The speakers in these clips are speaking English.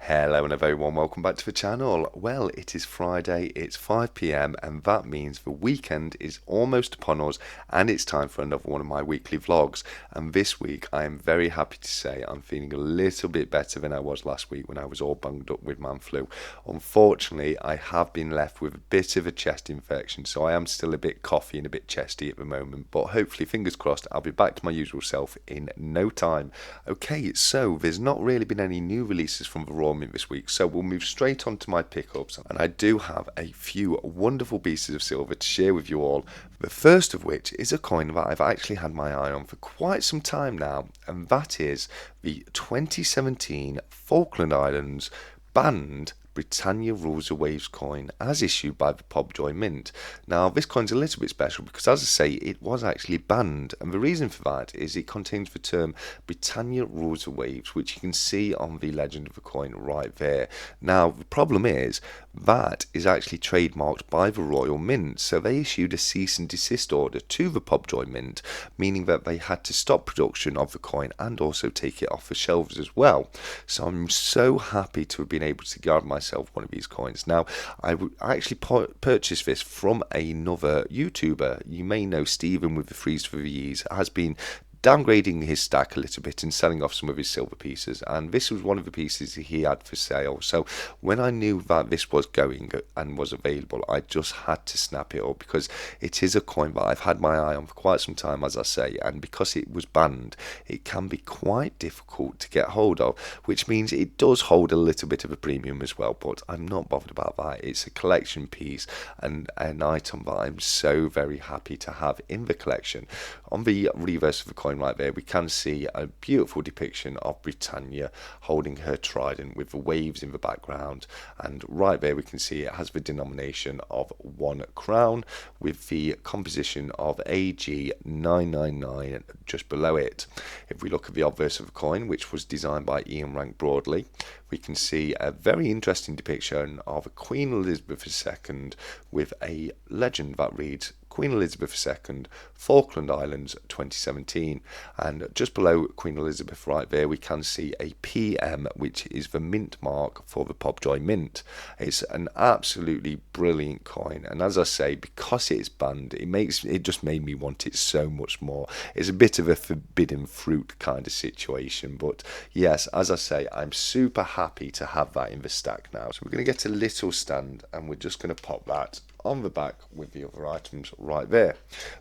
Hello and a very warm welcome back to the channel. Well, it is Friday, it's 5 p.m. and that means the weekend is almost upon us and it's time for another one of my weekly vlogs. And this week I am very happy to say I'm feeling a little bit better than I was last week when I was all bunged up with man flu. Unfortunately, I have been left with a bit of a chest infection, so I am still a bit coughy and a bit chesty at the moment, but hopefully, fingers crossed, I'll be back to my usual self in no time. Okay, so there's not really been any new releases from the Raw Mint this week, so we'll move straight on to my pickups, and I do have a few wonderful pieces of silver to share with you all. The first of which is a coin that I've actually had my eye on for quite some time now, and that is the 2017 Falkland Islands banned Britannia Rules the Waves coin as issued by the Pobjoy Mint. Now, this coin's a little bit special because, as I say, it was actually banned, and the reason for that is it contains the term Britannia Rules the Waves, which you can see on the legend of the coin right there. Now, the problem is that is actually trademarked by the Royal Mint, so they issued a cease and desist order to the Pobjoy Mint, meaning that they had to stop production of the coin and also take it off the shelves as well. So I'm so happy to have been able to guard myself one of these coins. Now, I actually purchased this from another YouTuber. You may know Stephen with the Freeze for the Years has been downgrading his stack a little bit and selling off some of his silver pieces, and this was one of the pieces he had for sale. So when I knew that this was going and was available, I just had to snap it up because it is a coin that I've had my eye on for quite some time, as I say, and because it was banned, it can be quite difficult to get hold of, which means it does hold a little bit of a premium as well, but I'm not bothered about that. It's a collection piece and an item that I'm so very happy to have in the collection. On the reverse of the coin right there, we can see a beautiful depiction of Britannia holding her trident with the waves in the background, and right there we can see it has the denomination of 1 crown with the composition of AG 999 just below it. If we look at the obverse of the coin, which was designed by Ian Rank Broadley, we can see a very interesting depiction of Queen Elizabeth II with a legend that reads Queen Elizabeth II, Falkland Islands 2017. And just below Queen Elizabeth right there, we can see a PM, which is the mint mark for the Pobjoy Mint. It's an absolutely brilliant coin, and as I say, because it's banned, it just made me want it so much more. It's a bit of a forbidden fruit kind of situation, but yes, as I say, I'm super happy to have that in the stack now. So we're going to get a little stand and we're just going to pop that on the back with the other items right there.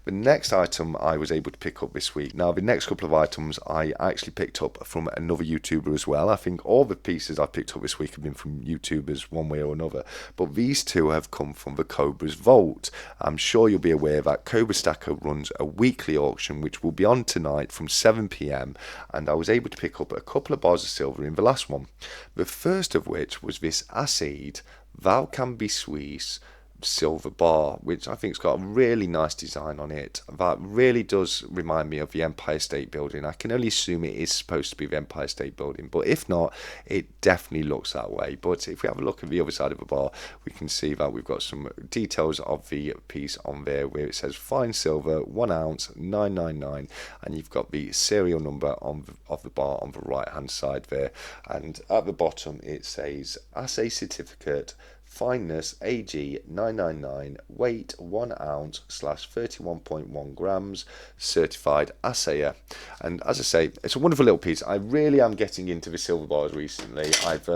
The next item I was able to pick up this week. Now, the next couple of items I actually picked up from another YouTuber as well. I think all the pieces I picked up this week have been from YouTubers one way or another, but these two have come from the Cobra's Vault. I'm sure you'll be aware that Cobra Stacker runs a weekly auction which will be on tonight from 7 p.m, and I was able to pick up a couple of bars of silver in the last one. The first of which was this Acid Thou Can Be Swiss silver bar, which I think's got a really nice design on it that really does remind me of the Empire State Building. I can only assume it is supposed to be the Empire State Building, but if not, it definitely looks that way. But if we have a look at the other side of the bar, we can see that we've got some details of the piece on there where it says fine silver 1 ounce 999, and you've got the serial number of the bar on the right hand side there, and at the bottom it says assay certificate fineness AG 999, weight 1 ounce / 31.1 grams, certified assayer. And as I say, it's a wonderful little piece. I really am getting into the silver bars recently. I've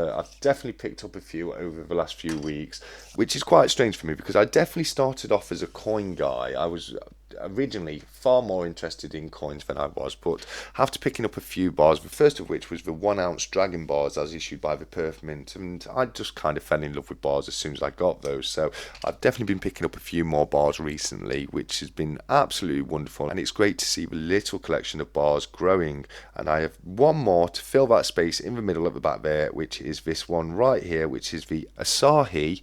definitely picked up a few over the last few weeks, which is quite strange for me because I definitely started off as a coin guy. I was originally far more interested in coins than I was, but after picking up a few bars, the first of which was the 1 ounce dragon bars as issued by the Perth Mint, and I just kind of fell in love with bars as soon as I got those. So I've definitely been picking up a few more bars recently, which has been absolutely wonderful, and it's great to see the little collection of bars growing. And I have one more to fill that space in the middle at the back there, which is this one right here, which is the Asahi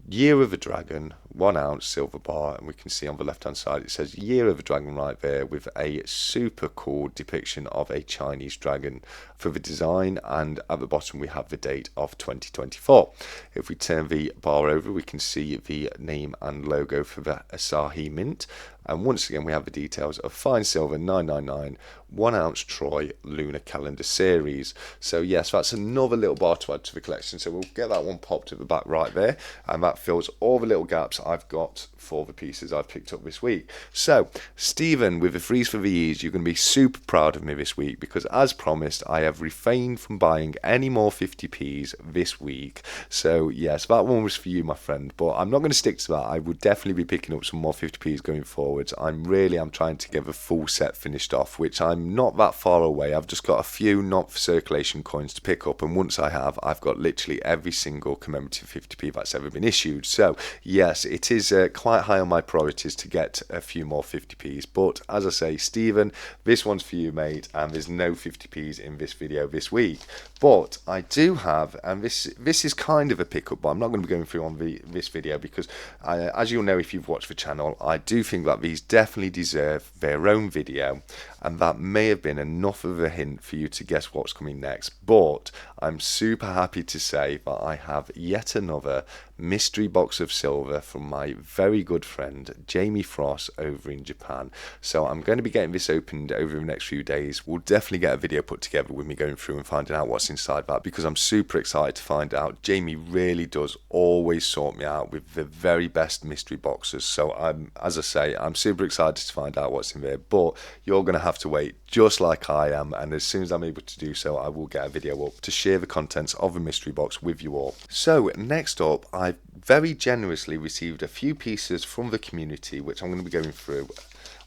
Year of a Dragon 1 ounce silver bar, and we can see on the left hand side it says Year of a Dragon right there with a super cool depiction of a Chinese dragon for the design, and at the bottom we have the date of 2024. If we turn the bar over, we can see the name and logo for the Asahi Mint, And once again, we have the details of fine silver 999 1 ounce Troy Lunar Calendar Series. So yes, that's another little bar to add to the collection. So we'll get that one popped at the back right there, and that fills all the little gaps I've got for the pieces I've picked up this week. So Stephen, with the Freeze for VEs, you're going to be super proud of me this week, because as promised, I have refrained from buying any more 50p's this week. So yes, that one was for you, my friend, but I'm not going to stick to that. I would definitely be picking up some more 50p's going forwards. I'm trying to get the full set finished off, which I'm not that far away. I've just got a few not for circulation coins to pick up, and once I have, I've got literally every single commemorative 50p that's ever been issued. So yes, it is quite high on my priorities to get a few more 50p's, but as I say, Stephen, this one's for you, mate, and there's no 50p's in this video this week. But I do have, and this is kind of a pickup, but I'm not going to be going through on this video, because as you'll know if you've watched the channel, I do think that these definitely deserve their own video, and that may have been enough of a hint for you to guess what's coming next. But I'm super happy to say that I have yet another mystery box of silver from my very good friend Jamie Frost over in Japan. So I'm going to be getting this opened over the next few days. We'll definitely get a video put together with me going through and finding out what's inside that, because I'm super excited to find out. Jamie really does always sort me out with the very best mystery boxes. So as I say, I'm super excited to find out what's in there, but you're going to have to wait just like I am, and as soon as I'm able to do so, I will get a video up to share the contents of the mystery box with you all. So next up, I very generously received a few pieces from the community, which I'm going to be going through.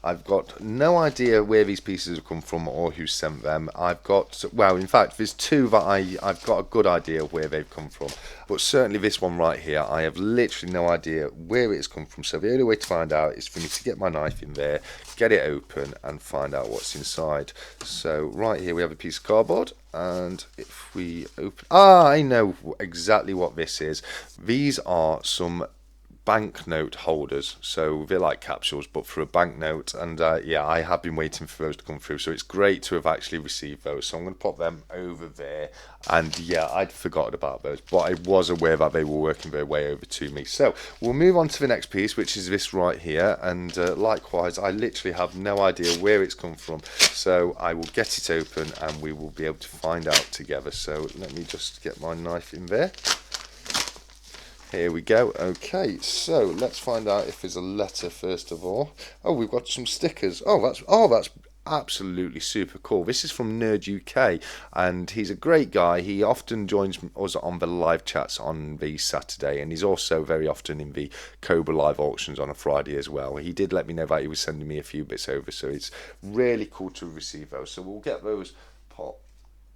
I've got no idea where these pieces have come from or who sent them. Well, in fact, there's two that I've got a good idea of where they've come from. But certainly this one right here, I have literally no idea where it's come from. So the only way to find out is for me to get my knife in there, get it open, and find out what's inside. So right here we have a piece of cardboard. And if we open... I know exactly what this is. These are some banknote holders, so they're like capsules but for a banknote, and yeah, I have been waiting for those to come through, so it's great to have actually received those. So I'm going to pop them over there, and yeah, I'd forgotten about those, but I was aware that they were working their way over to me. So we'll move on to the next piece, which is this right here, and likewise, I literally have no idea where it's come from, so I will get it open and we will be able to find out together. So let me just get my knife in there. Here we go. Okay, so let's find out if there's a letter first of all. Oh, we've got some stickers. Oh, that's absolutely super cool. This is from Nerd UK, and he's a great guy. He often joins us on the live chats on the Saturday, and he's also very often in the Cobra live auctions on a Friday as well. He did let me know that he was sending me a few bits over, so it's really cool to receive those. So we'll get those pop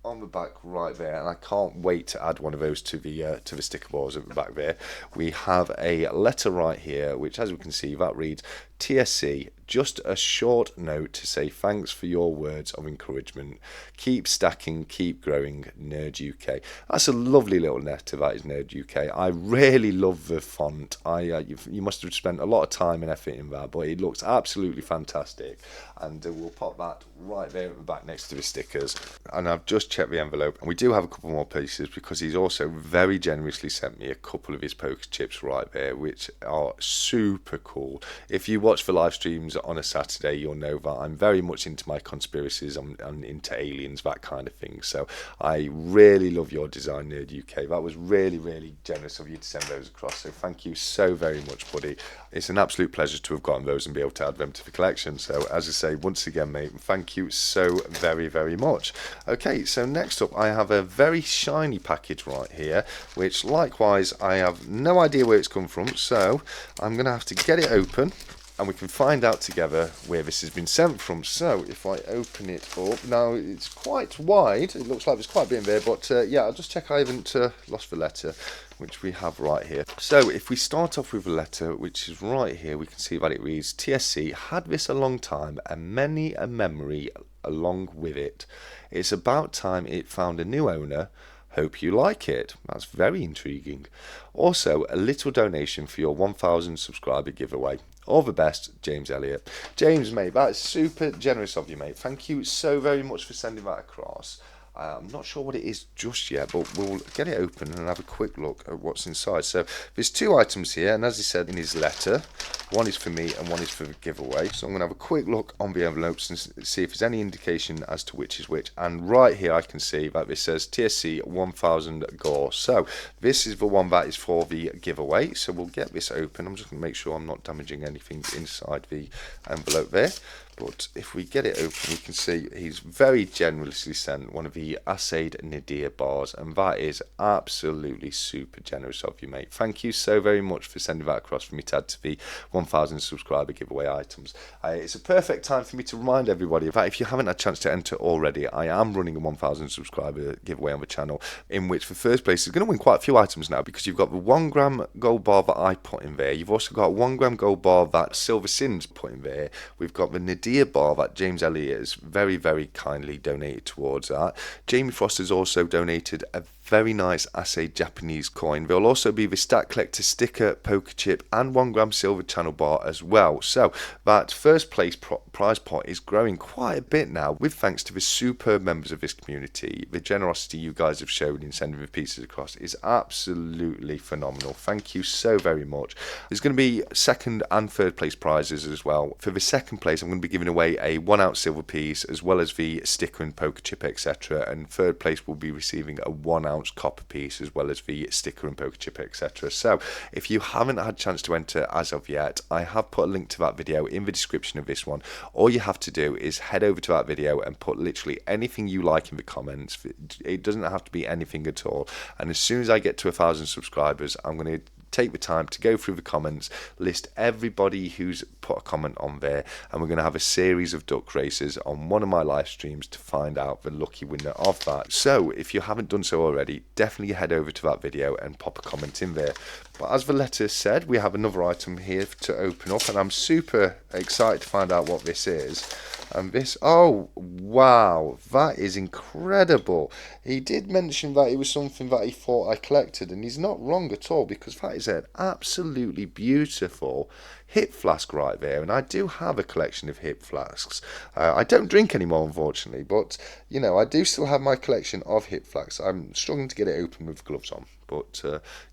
on the back right there, and I can't wait to add one of those to the sticker balls at the back there. We have a letter right here, which, as we can see, that reads TSC, just a short note to say thanks for your words of encouragement. Keep stacking, keep growing, Nerd UK. That's a lovely little letter, that is, Nerd UK. I really love the font. You must have spent a lot of time and effort in that, but it looks absolutely fantastic. And we'll pop that right there at the back next to the stickers. And I've just checked the envelope, and we do have a couple more pieces, because he's also very generously sent me a couple of his poker chips right there, which are super cool. If you watch the live streams on a Saturday, you'll know that I'm very much into my conspiracies. I'm into aliens, that kind of thing. So I really love your design, Nerd UK. That was really, really generous of you to send those across. So thank you so very much, buddy. It's an absolute pleasure to have gotten those and be able to add them to the collection. So as I say, once again, mate, thank you so very, very much. Okay, so next up, I have a very shiny package right here, which likewise, I have no idea where it's come from. So I'm going to have to get it open, and we can find out together where this has been sent from. So if I open it up, now it's quite wide, it looks like there's quite a bit in there, but yeah, I'll just check I haven't lost the letter, which we have right here. So if we start off with the letter, which is right here, we can see that it reads, TSC, had this a long time and many a memory along with it. It's about time it found a new owner. Hope you like it. That's very intriguing. Also, a little donation for your 1,000 subscriber giveaway. All the best, James Elliott. James, mate, that is super generous of you, mate. Thank you so very much for sending that across. I'm not sure what it is just yet, but we'll get it open and have a quick look at what's inside. So there's 2 items here, and as he said in his letter, one is for me and one is for the giveaway. So I'm going to have a quick look on the envelopes and see if there's any indication as to which is which. And right here I can see that this says TSC 1000 Gore. So this is the one that is for the giveaway. So we'll get this open. I'm just going to make sure I'm not damaging anything inside the envelope there. But if we get it open, we can see he's very generously sent one of the assayed Nadir bars, and that is absolutely super generous of you, mate. Thank you so very much for sending that across for me to add to the 1000 subscriber giveaway items. It's a perfect time for me to remind everybody that if you haven't had a chance to enter already, I am running a 1000 subscriber giveaway on the channel, in which the first place is going to win quite a few items now, because you've got the 1 gram gold bar that I put in there. You've also got a 1 gram gold bar that Silver Sins put in there. We've got the Nadir bar that James Elliott has very, very kindly donated towards that. Jamie Frost has also donated a very nice assayed Japanese coin. There'll also be the Stack Collector sticker, poker chip, and 1 gram silver channel bar as well. So that first place prize pot is growing quite a bit now, with thanks to the superb members of this community. The generosity you guys have shown in sending the pieces across is absolutely phenomenal. Thank you so very much. There's going to be 2nd and 3rd place prizes as well. For the 2nd place, I'm going to be giving away a 1 ounce silver piece as well as the sticker and poker chip, etc. And 3rd place will be receiving a 1 ounce copper piece as well as the sticker and poker chip, etc. So if you haven't had a chance to enter as of yet, I have put a link to that video in the description of this one. All you have to do is head over to that video and put literally anything you like in the comments. It doesn't have to be anything at all, and as soon as I get to 1000 subscribers, I'm going to take the time to go through the comments, list everybody who's put a comment on there, and we're going to have a series of duck races on one of my live streams to find out the lucky winner of that. So if you haven't done so already, definitely head over to that video and pop a comment in there. But as the letter said, we have another item here to open up, and I'm super excited to find out what this is. And this, oh wow, that is incredible. He did mention that it was something that he thought I collected, and he's not wrong at all, because that is an absolutely beautiful hip flask right there. And I do have a collection of hip flasks. I don't drink anymore, unfortunately, but you know, I do still have my collection of hip flasks. I'm struggling to get it open with gloves on. But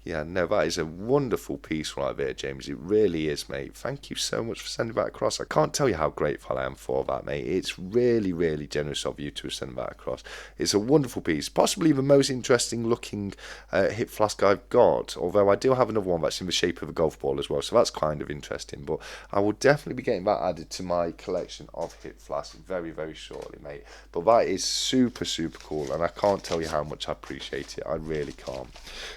yeah, no, that is a wonderful piece right there, James. It really is, mate. Thank you so much for sending that across. I can't tell you how grateful I am for that, mate. It's really, really generous of you to send that across. It's a wonderful piece. Possibly the most interesting looking hip flask I've got. Although I do have another one that's in the shape of a golf ball as well. So that's kind of interesting. But I will definitely be getting that added to my collection of hip flasks very, very shortly, mate. But that is super, super cool. And I can't tell you how much I appreciate it. I really can't.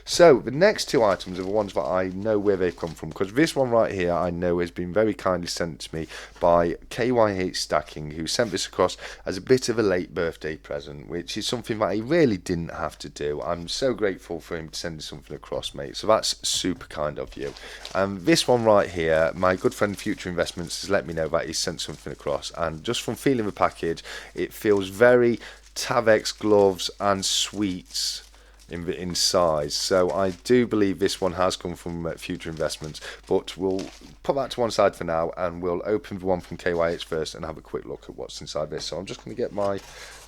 So the next 2 items are the ones that I know where they've come from, because this one right here I know has been very kindly sent to me by KYH Stacking, who sent this across as a bit of a late birthday present, which is something that he really didn't have to do. I'm so grateful for him sending something across, mate, so that's super kind of you. This one right here, my good friend Future Investments has let me know that he sent something across, and just from feeling the package, it feels very Tavex gloves and sweets in size. So I do believe this one has come from Future Investments, but we'll put that to one side for now, and we'll open the one from KYH first and have a quick look at what's inside this. So I'm just going to get my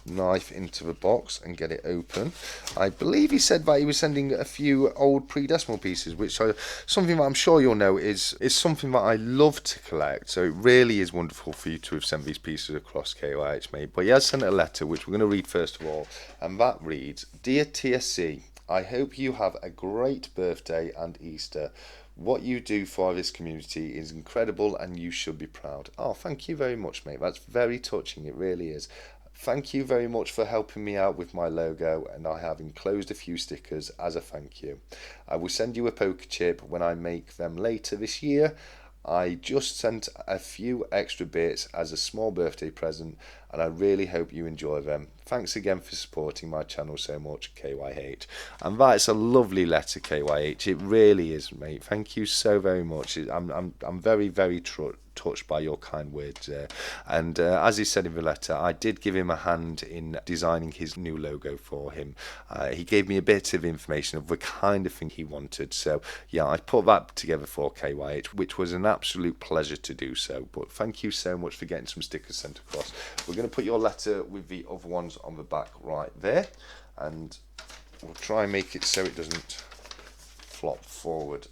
knife into the box and get it open. I believe he said that he was sending a few old pre-decimal pieces, which are something that I'm sure you'll know is something that I love to collect. So it really is wonderful for you to have sent these pieces across, KYH, mate. But he has sent a letter, which we're going to read first of all, and that reads: Dear TSC, I hope you have a great birthday and Easter. What you do for this community is incredible and you should be proud. Oh, thank you very much, mate. That's very touching. It really is. Thank you very much for helping me out with my logo, and I have enclosed a few stickers as a thank you. I will send you a poker chip when I make them later this year. I just sent a few extra bits as a small birthday present, and I really hope you enjoy them. Thanks again for supporting my channel so much, KYH. And that's a lovely letter, KYH. It really is, mate. Thank you so very much. I'm very, very touched by your kind words there. And as he said in the letter, I did give him a hand in designing his new logo for him. He gave me a bit of information of the kind of thing he wanted. So yeah, I put that together for KYH, which was an absolute pleasure to do so. But thank you so much for getting some stickers sent across. We're going to put your letter with the other ones on the back right there, and we'll try and make it so it doesn't flop forward.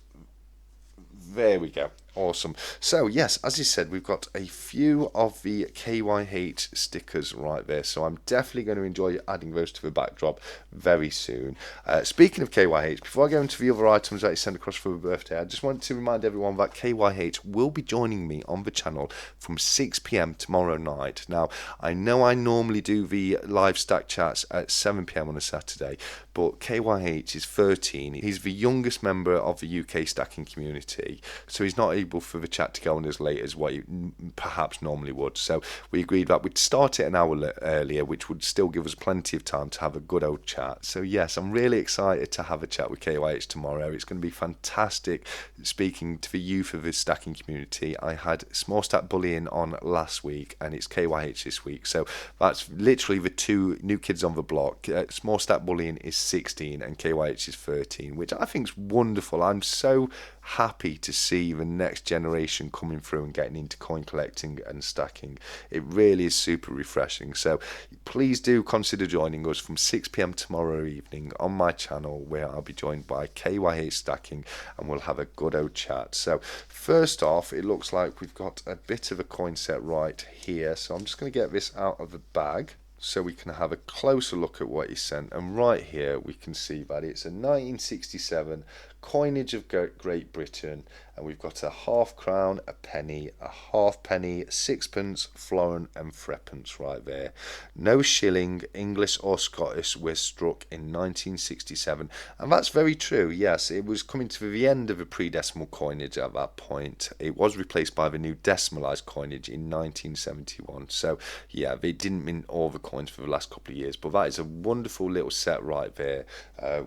There we go. Awesome. So yes, as you said, we've got a few of the KYH stickers right there, so I'm definitely going to enjoy adding those to the backdrop very soon. Speaking of KYH, before I go into the other items that you sent across for the birthday, I just want to remind everyone that KYH will be joining me on the channel from 6 PM tomorrow night. Now, I know I normally do the live stack chats at 7 PM on a Saturday, but KYH is 13. He's the youngest member of the UK stacking community, so he's not able for the chat to go on as late as what you perhaps normally would. So we agreed that we'd start it an hour earlier, which would still give us plenty of time to have a good old chat. So yes, I'm really excited to have a chat with KYH tomorrow. It's going to be fantastic speaking to the youth of the stacking community. I had Small Stack Bullying on last week, and it's KYH this week. So that's literally the two new kids on the block. Small Stack Bullying is 16 and KYH is 13, which I think is wonderful. I'm so happy to see the next generation coming through and getting into coin collecting and stacking. It really is super refreshing. So please do consider joining us from 6 PM tomorrow evening on my channel, where I'll be joined by KYH Stacking, and we'll have a good old chat. So first off, it looks like we've got a bit of a coin set right here, so I'm just going to get this out of the bag so we can have a closer look at what he sent. And right here we can see that it's a 1967 coinage of Great Britain, and we've got a half crown, a penny, a half penny, sixpence, florin and threepence right there. No shilling, English or Scottish, were struck in 1967, and that's very true. Yes, it was coming to the end of a pre-decimal coinage at that point. It was replaced by the new decimalised coinage in 1971. So yeah, they didn't mint all the coins for the last couple of years, but that is a wonderful little set right there,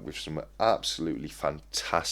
with some absolutely fantastic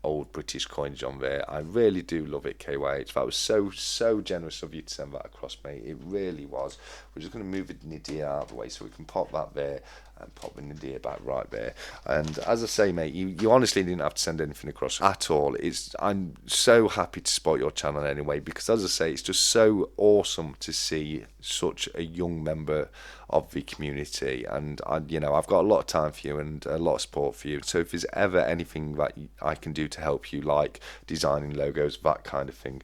old British coinage on there. I really do love it, KYH. That was so generous of you to send that across, mate. It really was. We're just going to move the nadir out of the way so we can pop that there and pop the nadir back right there. And as I say, mate, you honestly didn't have to send anything across at all. I'm so happy to support your channel anyway, because as I say, it's just so awesome to see such a young member of the community, and I've got a lot of time for you and a lot of support for you. So if there's ever anything that I can do to help you, like designing logos, that kind of thing,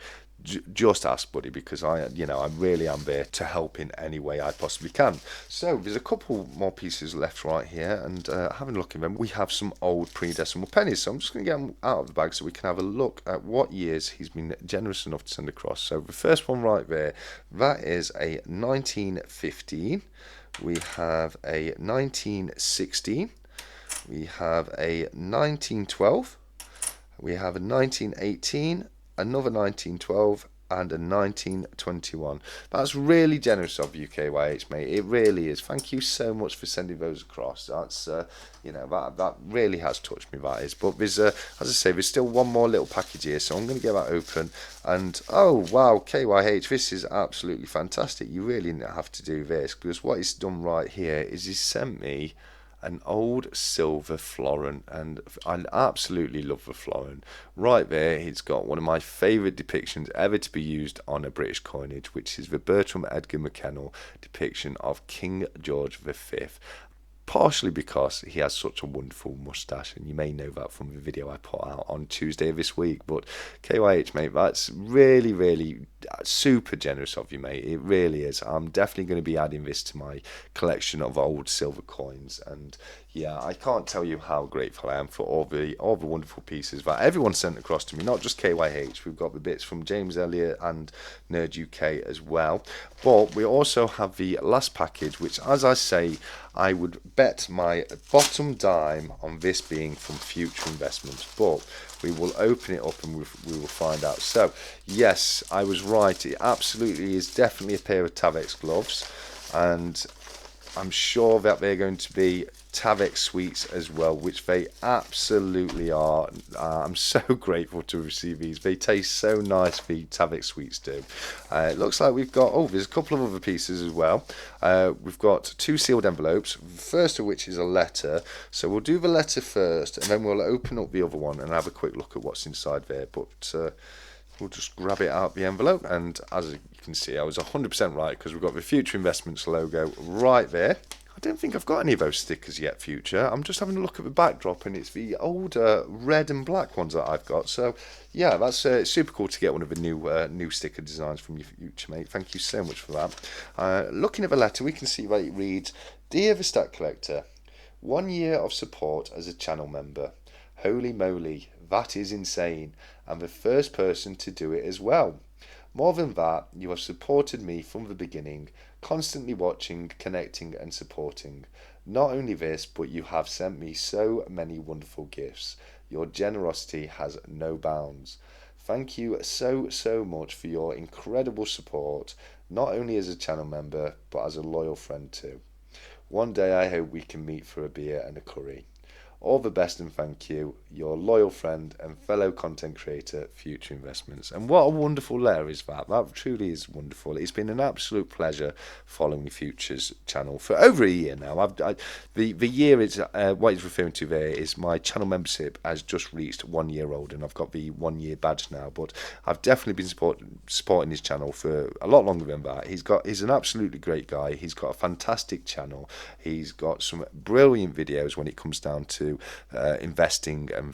just ask, buddy, because I really am there to help in any way I possibly can. So there's a couple more pieces left right here, and having a look at them, we have some old pre-decimal pennies. So I'm just going to get them out of the bag so we can have a look at what years he's been generous enough to send across. So the first one right there, that is a 1915. We have a 1916. We have a 1912. We have a 1918. Another 1912 and a 1921. That's really generous of you, KYH, mate. It really is. Thank you so much for sending those across. That's that really has touched me, that is. But there's as I say, there's still one more little package here, so I'm going to get that open. And oh wow, KYH, this is absolutely fantastic. You really didn't have to do this, because what he's done right here is he's sent me an old silver florin, and I absolutely love the florin. Right there, he's got one of my favourite depictions ever to be used on a British coinage, which is the Bertram Edgar McKennell depiction of King George V. Partially because he has such a wonderful moustache, and you may know that from the video I put out on Tuesday of this week. But KYH, mate, that's really super generous of you, mate. It really is. I'm definitely going to be adding this to my collection of old silver coins, and yeah, I can't tell you how grateful I am for all the wonderful pieces that everyone sent across to me, not just KYH. We've got the bits from James Elliott and Nerd UK as well. But we also have the last package, which, as I say, I would bet my bottom dime on this being from future investments. But we will open it up and we will find out. So, yes, I was right. It absolutely is definitely a pair of Tavex gloves, and I'm sure that they're going to be Tavex sweets as well, which they absolutely are. I'm so grateful to receive these. They taste so nice, the Tavex sweets do. It looks like we've got, there's a couple of other pieces as well. We've got 2 sealed envelopes, first of which is a letter. So we'll do the letter first, and then we'll open up the other one and have a quick look at what's inside there. But we'll just grab it out of the envelope, and as you can see, I was 100% right, because we've got the Future Investments logo right there. I don't think I've got any of those stickers yet, Future. I'm just having a look at the backdrop, and it's the older red and black ones that I've got. So, yeah, that's super cool to get one of the new sticker designs from you, Future, mate. Thank you so much for that. Looking at the letter, we can see that it reads, "Dear the Stack Collector, 1 year of support as a channel member. Holy moly, that is insane. I'm the first person to do it as well. More than that, you have supported me from the beginning, constantly watching, connecting and supporting. Not only this, but you have sent me so many wonderful gifts. Your generosity has no bounds. Thank you so much for your incredible support, not only as a channel member, but as a loyal friend too. One day I hope we can meet for a beer and a curry. All the best and thank you, your loyal friend and fellow content creator, Future Investments." And what a wonderful letter is that. That truly is wonderful. It's been an absolute pleasure following Future's channel for over a year now. The year is what he's referring to there is my channel membership has just reached 1 year old, and I've got the 1 year badge now. But I've definitely been supporting his channel for a lot longer than that. He's an absolutely great guy. He's got a fantastic channel. He's got some brilliant videos when it comes down to investing and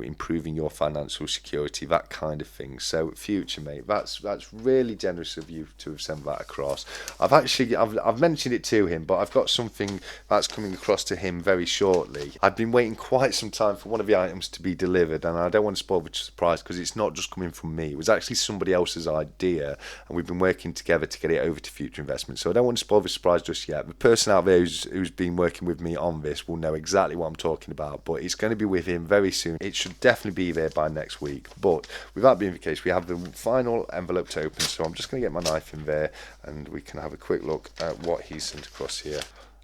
improving your financial security, that kind of thing. So Future, mate, that's really generous of you to have sent that across. I've mentioned it to him, but I've got something that's coming across to him very shortly. I've been waiting quite some time for one of the items to be delivered, and I don't want to spoil the surprise because it's not just coming from me. It was actually somebody else's idea, and we've been working together to get it over to Future Investments. So I don't want to spoil the surprise just yet. The person out there who's been working with me on this will know exactly what I'm talking about, but it's going to be with him very soon. It should definitely be there by next week. But with that being the case, we have the final envelope to open, so I'm just going to get my knife in there and we can have a quick look at what he's sent across here.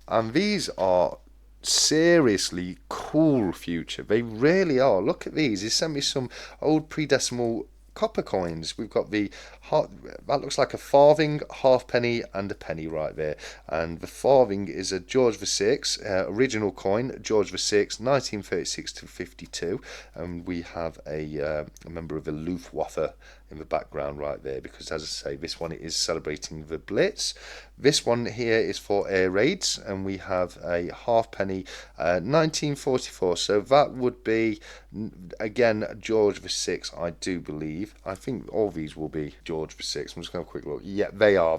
And these are seriously cool, Future. They really are. Look at these. He sent me some old pre-decimal copper coins. We've got that looks like a farthing, halfpenny and a penny right there, and the farthing is a George VI original coin, George VI 1936 to 52, and we have a member of the Luftwaffe in the background right there, because as I say, this one is celebrating the Blitz. This one here is for air raids, and we have a halfpenny 1944, so that would be again George VI, I do believe. I think all these will be George VI. I'm just going to have a quick look. Yeah, they are.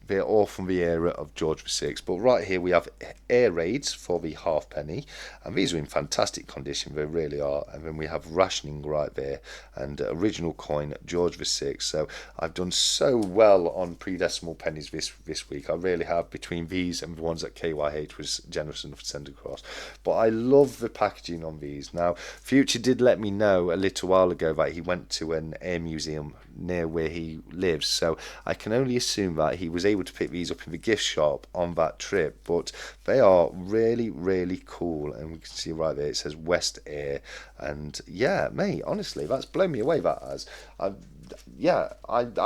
They're all from the era of George VI. But right here we have air raids for the halfpenny, and these are in fantastic condition. They really are. And then we have rationing right there, and original coin George VI. So I've done so well on pre-decimal pennies this week. I really have, between these and the ones that KYH was generous enough to send across. But I love the packaging on these. Now, Future did let me know a little while ago that he went to an air museum near where he lives, so I can only assume that he was able to pick these up in the gift shop on that trip. But they are really cool, and we can see right there it says West Air, and yeah, mate, honestly, that's blown me away. That has. I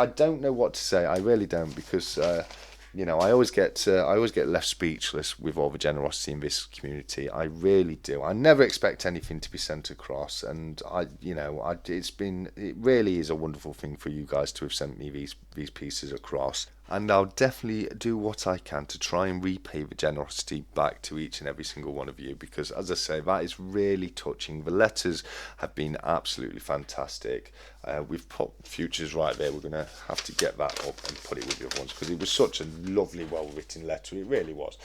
don't know what to say. I really don't, because I always get left speechless with all the generosity in this community. I really do. I never expect anything to be sent across, and it really is a wonderful thing for you guys to have sent me these pieces across. And I'll definitely do what I can to try and repay the generosity back to each and every single one of you, because, as I say, that is really touching. The letters have been absolutely fantastic. We've put Futures right there. We're going to have to get that up and put it with the other ones, because it was such a lovely, well-written letter. It really was.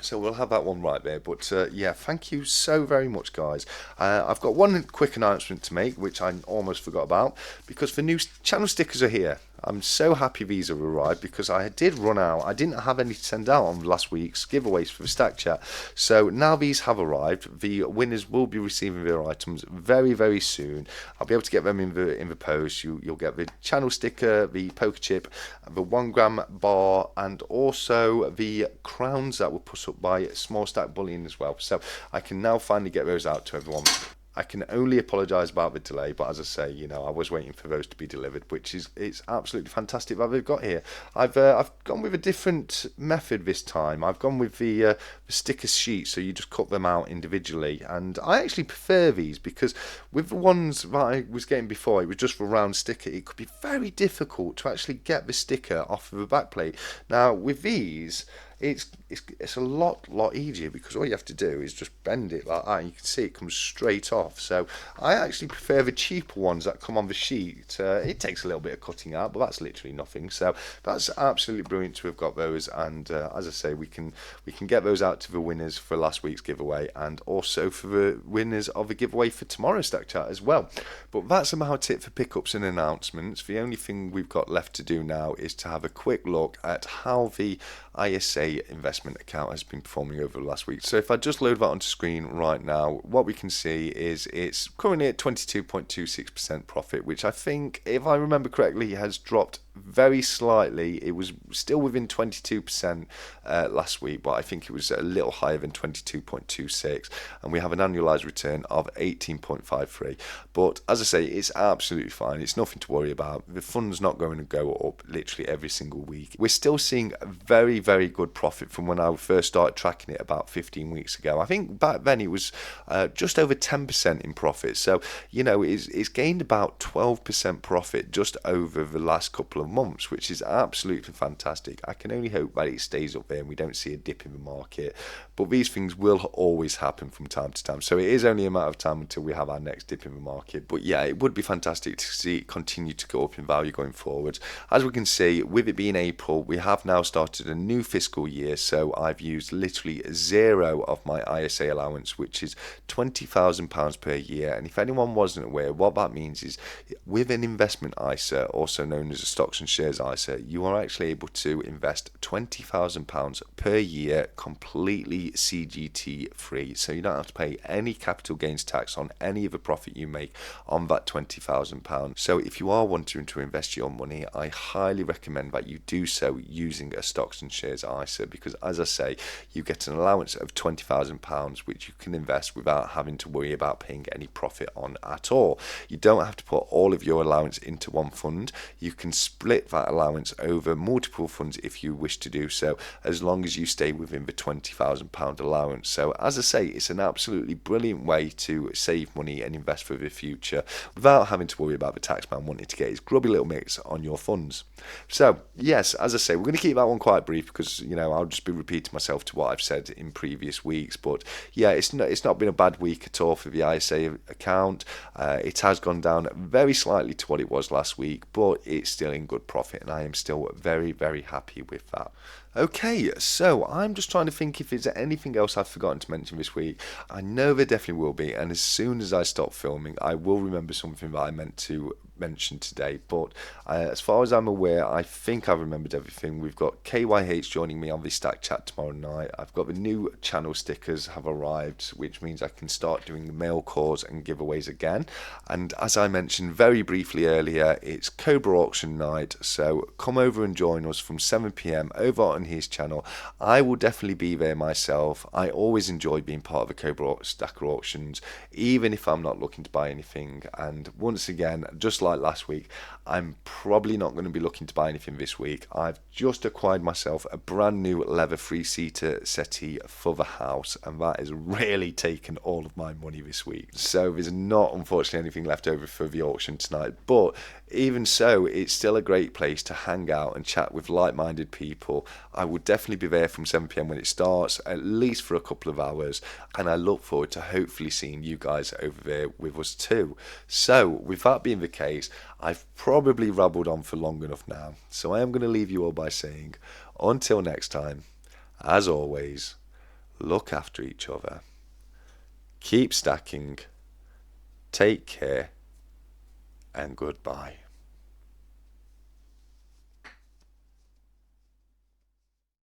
So we'll have that one right there. But yeah, thank you so very much, guys. I've got one quick announcement to make, which I almost forgot about, because the new channel stickers are here. I'm so happy these have arrived because I did run out. I didn't have any to send out on last week's giveaways for the Stack Chat. So now these have arrived. The winners will be receiving their items very, very soon. I'll be able to get them in the post. You'll get the channel sticker, the poker chip, the 1 gram bar, and also the crowns that were put up by Small Stack Bullion as well. So I can now finally get those out to everyone. I can only apologise about the delay, but as I say, I was waiting for those to be delivered, which is it's absolutely fantastic that they've got here. I've gone with a different method this time. I've gone with the sticker sheet, so you just cut them out individually, and I actually prefer these because with the ones that I was getting before, it was just a round sticker. It could be very difficult to actually get the sticker off of the backplate. Now with these, it's a lot easier because all you have to do is just bend it like that and you can see it comes straight off. So I actually prefer the cheaper ones that come on the sheet. It takes a little bit of cutting out, but that's literally nothing. So that's absolutely brilliant to have got those, and as I say, we can get those out to the winners for last week's giveaway and also for the winners of the giveaway for tomorrow's Stack Chat as well. But that's about it for pickups and announcements. The only thing we've got left to do now is to have a quick look at how the ISA investment account has been performing over the last week. So if I just load that onto screen right now, what we can see is it's currently at 22.26% profit, which I think, if I remember correctly, has dropped very slightly. It was still within 22% last week, but I think it was a little higher than 22.26, and we have an annualized return of 18.53. But as I say, it's absolutely fine. It's nothing to worry about. The fund's not going to go up literally every single week. We're still seeing very, very good profit from when I first started tracking it about 15 weeks ago. I think back then it was just over 10% in profit. So, it's gained about 12% profit just over the last couple of months, which is absolutely fantastic. I can only hope that it stays up there and we don't see a dip in the market. But these things will always happen from time to time. So it is only a matter of time until we have our next dip in the market. But yeah, it would be fantastic to see it continue to go up in value going forward. As we can see, with it being April, we have now started a new fiscal year. So I've used literally zero of my ISA allowance, which is £20,000 per year. And if anyone wasn't aware, what that means is with an investment ISA, also known as a stocks and shares ISA, you are actually able to invest £20,000 per year completely CGT free. So you don't have to pay any capital gains tax on any of the profit you make on that £20,000. So if you are wanting to invest your money, I highly recommend that you do so using a stocks and shares ISA, because as I say, you get an allowance of £20,000 which you can invest without having to worry about paying any profit on at all. You don't have to put all of your allowance into one fund. You can split that allowance over multiple funds if you wish to do so, as long as you stay within the £20,000 allowance. So as I say, it's an absolutely brilliant way to save money and invest for the future without having to worry about the taxman wanting to get his grubby little mix on your funds. So yes, as I say, we're going to keep that one quite brief because I'll just be repeating myself to what I've said in previous weeks. But yeah, it's not been a bad week at all for the ISA account. It has gone down very slightly to what it was last week, but it's still in good profit, and I am still very, very happy with that. Okay, so I'm just trying to think if there's anything else I've forgotten to mention this week. I know there definitely will be, and as soon as I stop filming, I will remember something that I meant to mention today. But as far as I'm aware, I think I've remembered everything. We've got KYH joining me on the Stack Chat tomorrow night. I've got the new channel stickers have arrived, which means I can start doing the mail calls and giveaways again. And as I mentioned very briefly earlier, it's Cobra auction night, so come over and join us from 7 p.m. over on his channel. I will definitely be there myself. I always enjoy being part of the Cobra Stacker auctions, even if I'm not looking to buy anything. And once again, just like last week, I'm probably not going to be looking to buy anything this week. I've just acquired myself a brand new leather 3-seater settee for the house, and that has really taken all of my money this week. So there's not, unfortunately, anything left over for the auction tonight, but even so, it's still a great place to hang out and chat with like-minded people. I will definitely be there from 7 p.m. when it starts, at least for a couple of hours, and I look forward to hopefully seeing you guys over there with us too. So with that being the case, I've probably rabbled on for long enough now, so I am going to leave you all by saying, until next time, as always, look after each other, keep stacking, take care, and goodbye.